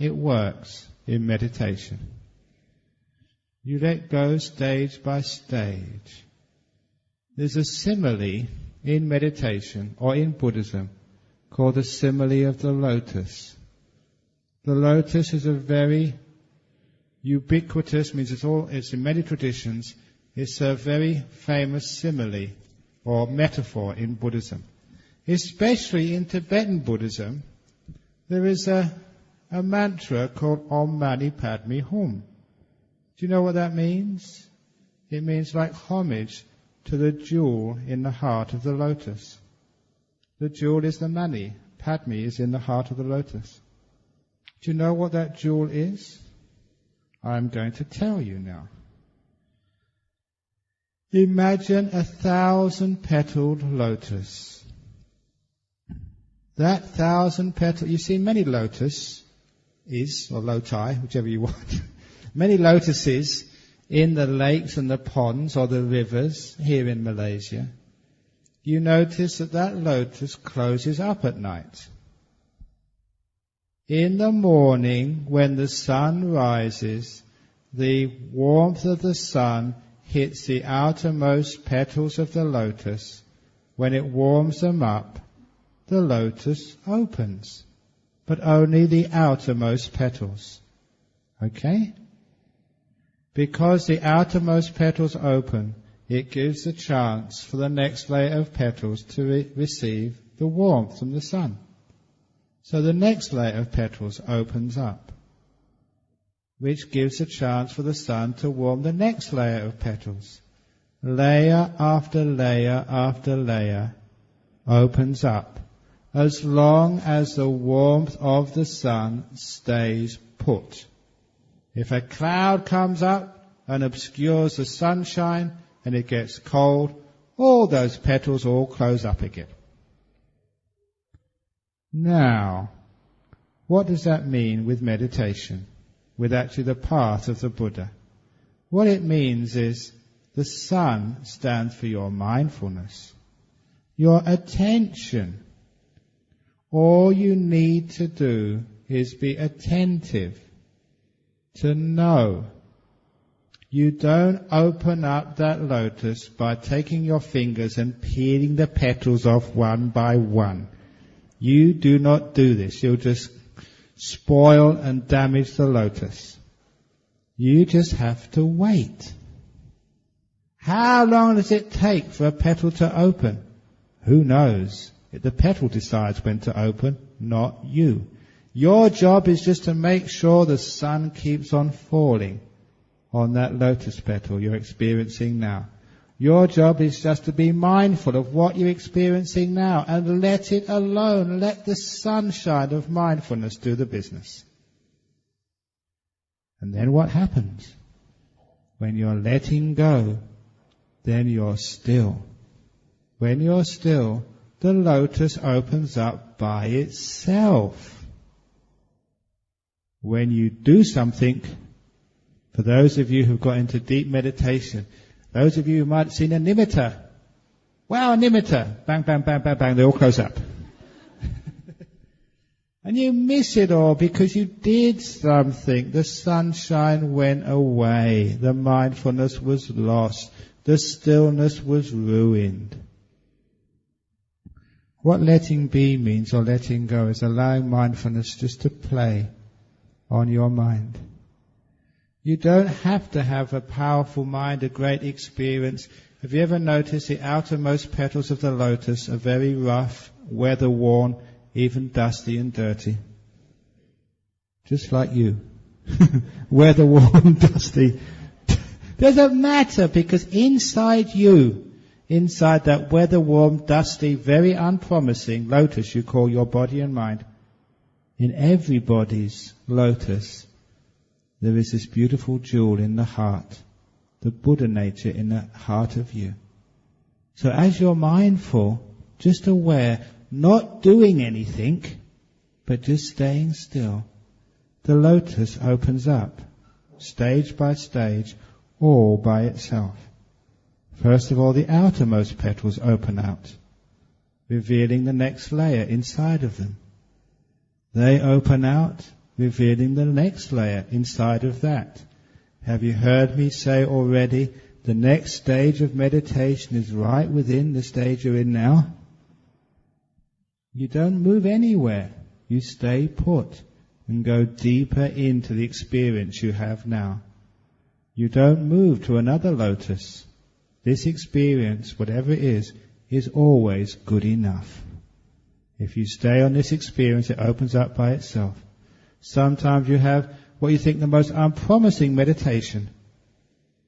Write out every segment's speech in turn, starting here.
it works in meditation. You let go stage by stage. There's a simile in meditation or in Buddhism called the simile of the lotus. The lotus is a very ubiquitous, means it's in many traditions, it's a very famous simile or metaphor in Buddhism. Especially in Tibetan Buddhism, there is a mantra called Om Mani Padme Hum. Do you know what that means? It means like homage to the jewel in the heart of the lotus. The jewel is the mani. Padme is in the heart of the lotus. Do you know what that jewel is? I'm going to tell you now. Imagine 1,000-petaled lotus. That 1,000-petal, you see many lotus or loti, whichever you want, many lotuses in the lakes and the ponds or the rivers here in Malaysia. You notice that lotus closes up at night. In the morning, when the sun rises, the warmth of the sun hits the outermost petals of the lotus. When it warms them up, the lotus opens, but only the outermost petals. Okay? Because the outermost petals open, it gives a chance for the next layer of petals to receive the warmth from the sun. So the next layer of petals opens up, which gives a chance for the sun to warm the next layer of petals. Layer after layer after layer opens up, as long as the warmth of the sun stays put. If a cloud comes up and obscures the sunshine and it gets cold, all those petals all close up again. Now, what does that mean with meditation, with actually the path of the Buddha? What it means is the sun stands for your mindfulness, your attention. All you need to do is be attentive, to know. You don't open up that lotus by taking your fingers and peeling the petals off one by one. You do not do this. You'll just spoil and damage the lotus. You just have to wait. How long does it take for a petal to open? Who knows? The petal decides when to open, not you. Your job is just to make sure the sun keeps on falling on that lotus petal you're experiencing now. Your job is just to be mindful of what you're experiencing now and let it alone. Let the sunshine of mindfulness do the business. And then what happens? When you're letting go, then you're still. When you're still, the lotus opens up by itself. When you do something, for those of you who've got into deep meditation, those of you who might have seen a nimitta, wow, a nimitta, bang, bang, bang, bang, bang, they all close up. And you miss it all because you did something. The sunshine went away. The mindfulness was lost. The stillness was ruined. What letting be means, or letting go, is allowing mindfulness just to play on your mind. You don't have to have a powerful mind, a great experience. Have you ever noticed the outermost petals of the lotus are very rough, weather-worn, even dusty and dirty? Just like you. Weather-worn, dusty. Doesn't matter, because inside you, inside that weather-worn, dusty, very unpromising lotus you call your body and mind, in everybody's lotus, there is this beautiful jewel in the heart, the Buddha nature in the heart of you. So as you're mindful, just aware, not doing anything, but just staying still, the lotus opens up, stage by stage, all by itself. First of all, the outermost petals open out, revealing the next layer inside of them. They open out, revealing the next layer inside of that. Have you heard me say already, the next stage of meditation is right within the stage you're in now? You don't move anywhere. You stay put and go deeper into the experience you have now. You don't move to another lotus. This experience, whatever it is always good enough. If you stay on this experience, it opens up by itself. Sometimes you have what you think the most unpromising meditation.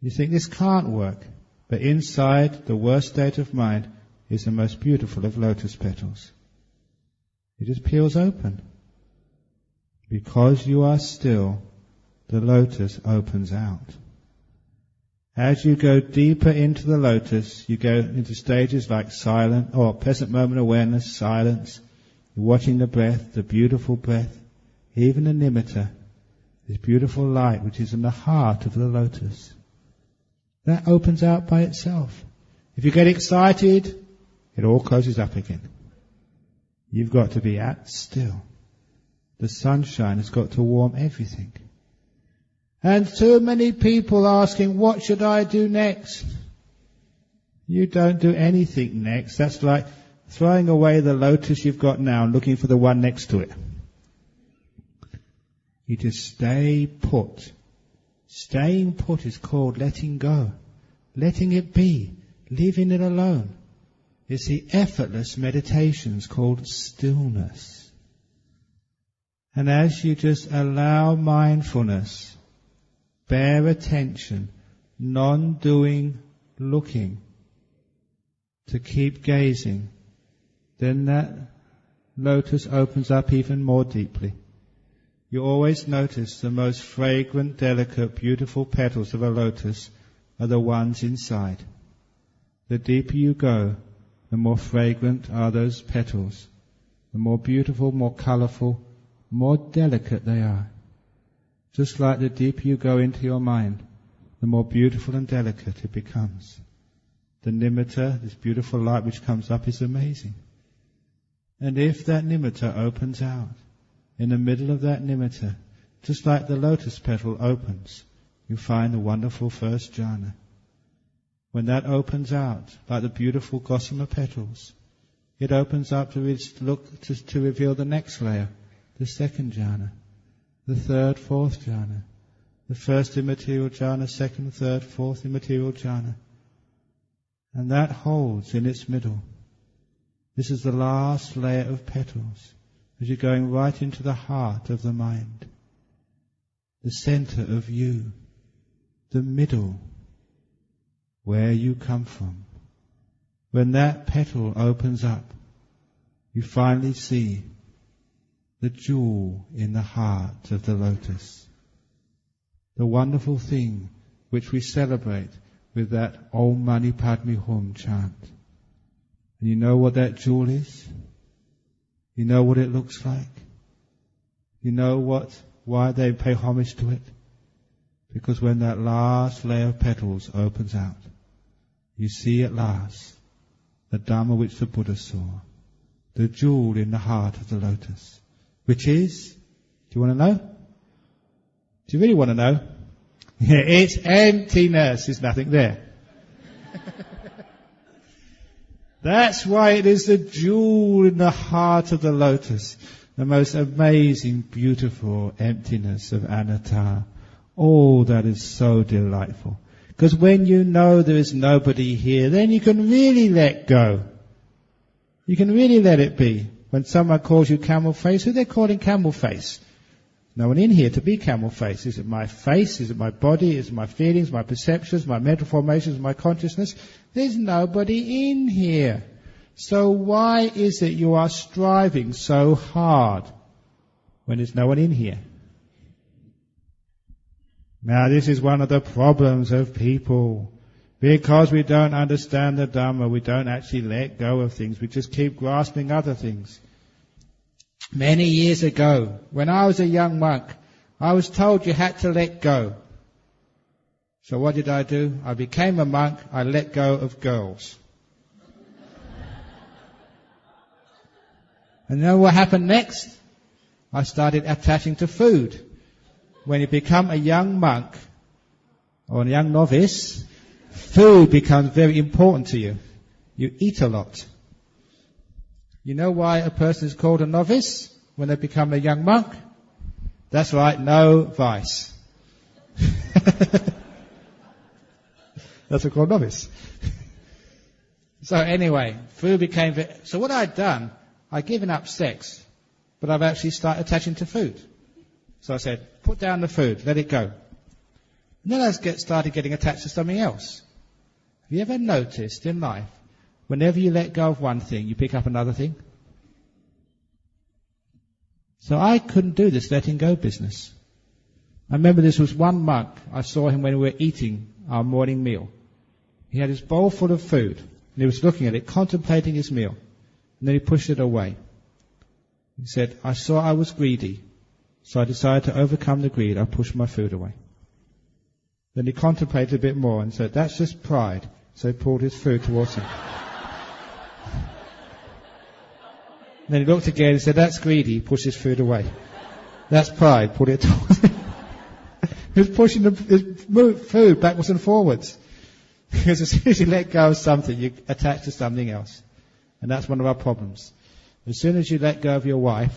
You think this can't work, but inside the worst state of mind is the most beautiful of lotus petals. It just peels open. Because you are still, the lotus opens out. As you go deeper into the lotus, you go into stages like silent or present moment awareness, silence. You're watching the breath, the beautiful breath, even the nimitta, this beautiful light which is in the heart of the lotus. That opens out by itself. If you get excited, it all closes up again. You've got to be at still. The sunshine has got to warm everything. And too many people asking, what should I do next? You don't do anything next. That's like throwing away the lotus you've got now and looking for the one next to it. You just stay put. Staying put is called letting go. Letting it be. Leaving it alone. It's the effortless meditations called stillness. And as you just allow mindfulness, bare attention, non-doing, looking, to keep gazing, then that lotus opens up even more deeply. You always notice the most fragrant, delicate, beautiful petals of a lotus are the ones inside. The deeper you go, the more fragrant are those petals. The more beautiful, more colourful, more delicate they are. Just like the deeper you go into your mind, the more beautiful and delicate it becomes. The nimitta, this beautiful light which comes up, is amazing. And if that nimitta opens out, in the middle of that nimitta, just like the lotus petal opens, you find the wonderful first jhana. When that opens out, like the beautiful gossamer petals, it opens up to reveal the next layer, the second jhana, the third, fourth jhana, the first immaterial jhana, second, third, fourth immaterial jhana. And that holds in its middle. This is the last layer of petals, as you're going right into the heart of the mind, the center of you, the middle, where you come from. When that petal opens up, you finally see the jewel in the heart of the lotus. The wonderful thing which we celebrate with that Om Mani Padme Hum chant. And you know what that jewel is? You know what it looks like? You know why they pay homage to it? Because when that last layer of petals opens out, you see at last the Dhamma which the Buddha saw, the jewel in the heart of the lotus, which is, do you want to know? Do you really want to know? Yeah, it's emptiness. There's nothing there. That's why it is the jewel in the heart of the lotus, the most amazing, beautiful emptiness of anatta. Oh, that is so delightful. Because when you know there is nobody here, then you can really let go. You can really let it be. When someone calls you camel face, who they're calling camel face? No one in here to be camel face. Is it my face? Is it my body? Is it my feelings, my perceptions, my mental formations, my consciousness? There's nobody in here. So why is it you are striving so hard when there's no one in here? Now this is one of the problems of people. Because we don't understand the Dhamma, we don't actually let go of things. We just keep grasping other things. Many years ago, when I was a young monk, I was told you had to let go. So what did I do? I became a monk, I let go of girls. And you know what happened next? I started attaching to food. When you become a young monk or a young novice, food becomes very important to you. You eat a lot. You know why a person is called a novice when they become a young monk? That's right, no vice. That's what called novice. So anyway, food became... So what I'd done, I'd given up sex, but I've actually started attaching to food. So I said, put down the food, let it go. And then I started getting attached to something else. Have you ever noticed in life, whenever you let go of one thing, you pick up another thing? So I couldn't do this letting go business. I remember this was one monk. I saw him when we were eating our morning meal. He had his bowl full of food, and he was looking at it, contemplating his meal. And then he pushed it away. He said, I saw I was greedy, so I decided to overcome the greed. I pushed my food away. Then he contemplated a bit more and said, that's just pride. So he pulled his food towards him. Then he looked again and said, that's greedy. He pushed his food away. That's pride. Pulled it towards him. He was pushing his food backwards and forwards. Because as soon as you let go of something, you attach to something else. And that's one of our problems. As soon as you let go of your wife,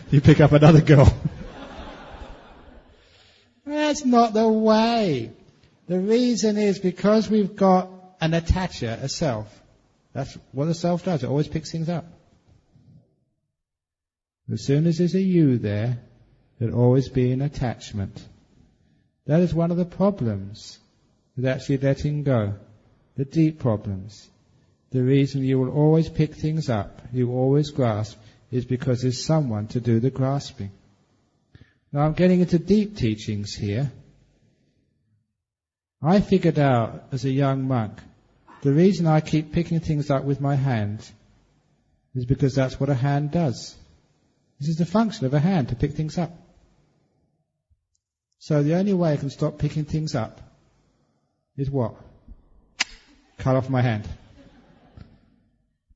you pick up another girl. That's not the way. The reason is because we've got an attacher, a self. That's what the self does. It always picks things up. As soon as there's a you there, there'll always be an attachment. That is one of the problems with actually letting go. The deep problems. The reason you will always pick things up, you always grasp, is because there's someone to do the grasping. Now I'm getting into deep teachings here. I figured out as a young monk, the reason I keep picking things up with my hand is because that's what a hand does. This is the function of a hand, to pick things up. So the only way I can stop picking things up is what? Cut off my hand.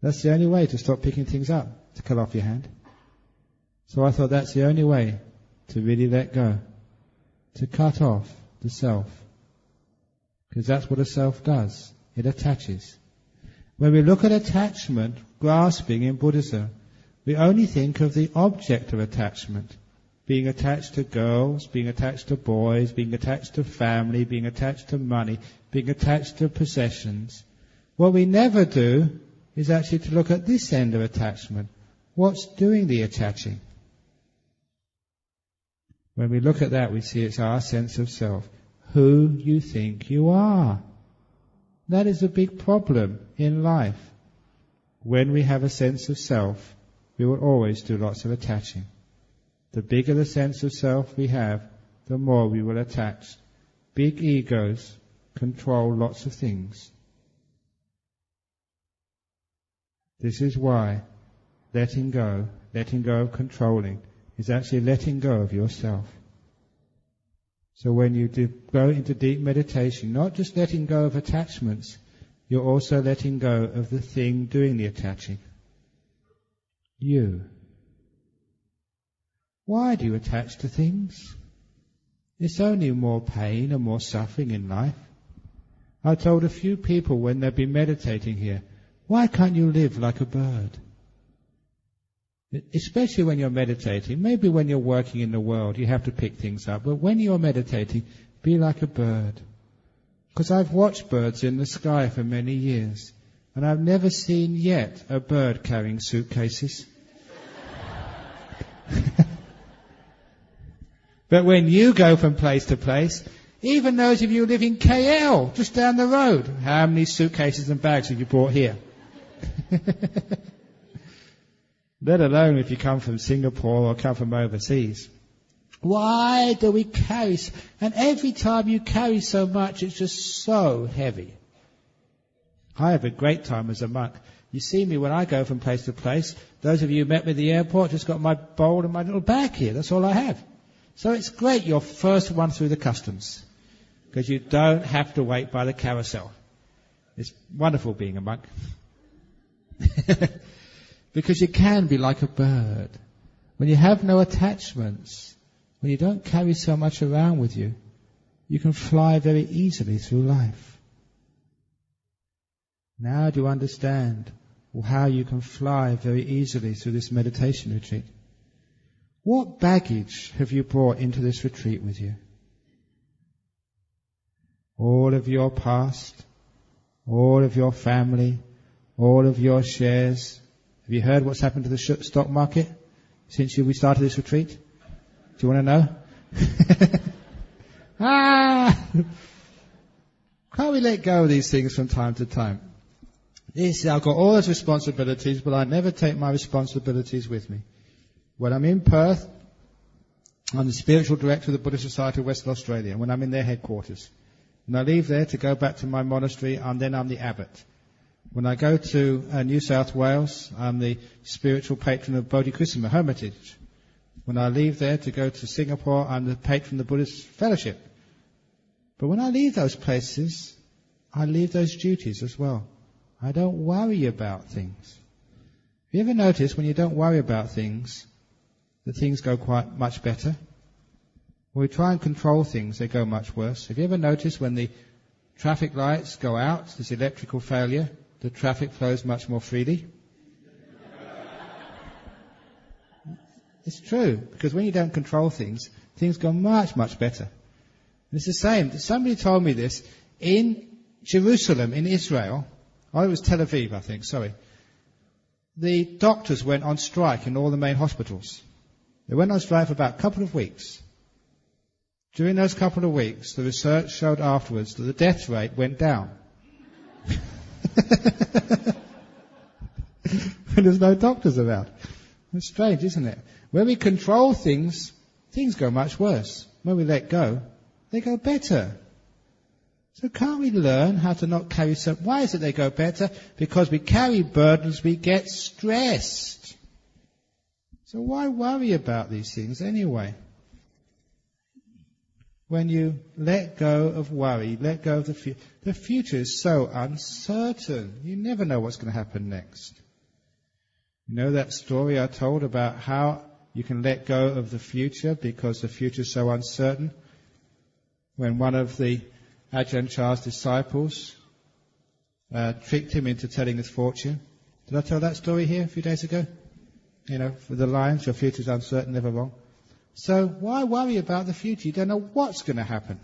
That's the only way to stop picking things up, to cut off your hand. So I thought that's the only way to really let go, to cut off the self. Because that's what a self does. It attaches. When we look at attachment, grasping in Buddhism, we only think of the object of attachment. Being attached to girls, being attached to boys, being attached to family, being attached to money, being attached to possessions. What we never do is actually to look at this end of attachment. What's doing the attaching? When we look at that, we see it's our sense of self. Who you think you are. That is a big problem in life. When we have a sense of self, we will always do lots of attaching. The bigger the sense of self we have, the more we will attach. Big egos control lots of things. This is why letting go of controlling, is actually letting go of yourself. So when you go into deep meditation, not just letting go of attachments, you're also letting go of the thing doing the attaching. You. Why do you attach to things? It's only more pain and more suffering in life. I told a few people when they've been meditating here, why can't you live like a bird? Especially when you're meditating. Maybe when you're working in the world, you have to pick things up. But when you're meditating, be like a bird. Because I've watched birds in the sky for many years, and I've never seen yet a bird carrying suitcases. But when you go from place to place, even those of you who live in KL, just down the road, how many suitcases and bags have you brought here? Let alone if you come from Singapore or come from overseas. Why do we carry? And every time you carry so much, it's just so heavy. I have a great time as a monk. You see me when I go from place to place. Those of you who met me at the airport, just got my bowl and my little bag here. That's all I have. So it's great you're first one through the customs, because you don't have to wait by the carousel. It's wonderful being a monk. Because you can be like a bird. When you have no attachments, when you don't carry so much around with you, you can fly very easily through life. Now do you understand how you can fly very easily through this meditation retreat? What baggage have you brought into this retreat with you? All of your past, all of your family, all of your shares. Have you heard what's happened to the stock market since we started this retreat? Do you want to know? Can't we let go of these things from time to time? I've got all those responsibilities, but I never take my responsibilities with me. When I'm in Perth, I'm the spiritual director of the Buddhist Society of Western Australia, when I'm in their headquarters. When I leave there to go back to my monastery, then I'm the abbot. When I go to New South Wales, I'm the spiritual patron of Bodhisattva Hermitage. When I leave there to go to Singapore, I'm the patron of the Buddhist Fellowship. But when I leave those places, I leave those duties as well. I don't worry about things. Have you ever noticed when you don't worry about things, that things go quite much better? When we try and control things, they go much worse. Have you ever noticed when the traffic lights go out, there's electrical failure, the traffic flows much more freely? It's true, because when you don't control things, things go much, much better. And it's the same. Somebody told me this. In Jerusalem, in Israel, it was Tel Aviv, I think, sorry. The doctors went on strike in all the main hospitals. They went on strike for about a couple of weeks. During those couple of weeks, the research showed afterwards that the death rate went down. When there's no doctors around. It's strange, isn't it? When we control things, things go much worse. When we let go, they go better. So can't we learn how to not carry so... Why is it they go better? Because we carry burdens, we get stressed. So why worry about these things anyway? When you let go of worry, let go of the future is so uncertain. You never know what's going to happen next. You know that story I told about how you can let go of the future because the future is so uncertain? When one of the Ajahn Chah's disciples tricked him into telling his fortune. Did I tell that story here a few days ago? You know, with the lines, your future is uncertain, never wrong. So why worry about the future? You don't know what's going to happen.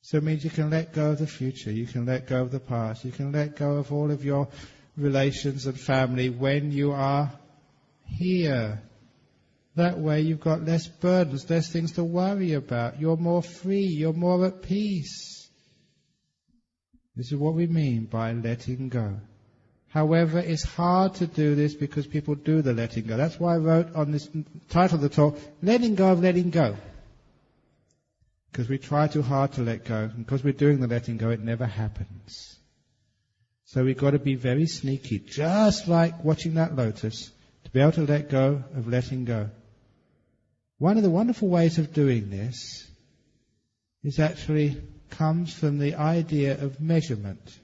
So it means you can let go of the future, you can let go of the past, you can let go of all of your relations and family when you are here. That way you've got less burdens, less things to worry about. You're more free, you're more at peace. This is what we mean by letting go. However, it's hard to do this because people do the letting go. That's why I wrote on this title of the talk, Letting Go of Letting Go. Because we try too hard to let go. And because we're doing the letting go, it never happens. So we've got to be very sneaky, just like watching that lotus, to be able to let go of letting go. One of the wonderful ways of doing this is actually comes from the idea of measurement.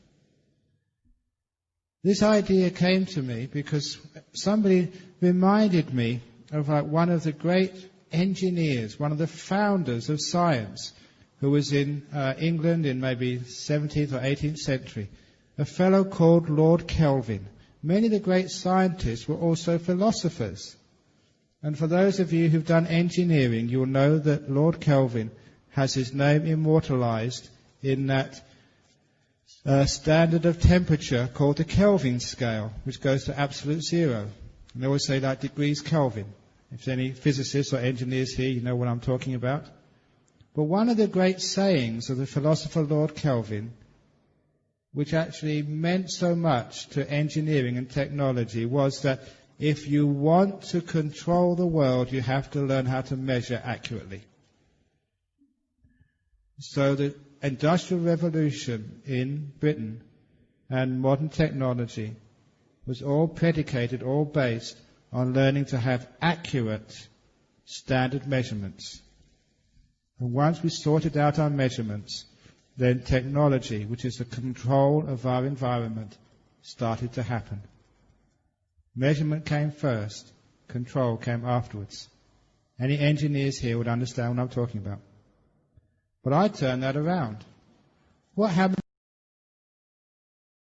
This idea came to me because somebody reminded me of one of the great engineers, one of the founders of science, who was in England in maybe 17th or 18th century, a fellow called Lord Kelvin. Many of the great scientists were also philosophers. And for those of you who've done engineering, you'll know that Lord Kelvin has his name immortalized in that standard of temperature called the Kelvin scale, which goes to absolute zero. And they always say like degrees Kelvin. If there's any physicists or engineers here, you know what I'm talking about. But one of the great sayings of the philosopher Lord Kelvin, which actually meant so much to engineering and technology, was that if you want to control the world, you have to learn how to measure accurately. So the Industrial Revolution in Britain and modern technology was all predicated, all based on learning to have accurate standard measurements. And once we sorted out our measurements, then technology, which is the control of our environment, started to happen. Measurement came first, control came afterwards. Any engineers here would understand what I'm talking about. But I turned that around. What happened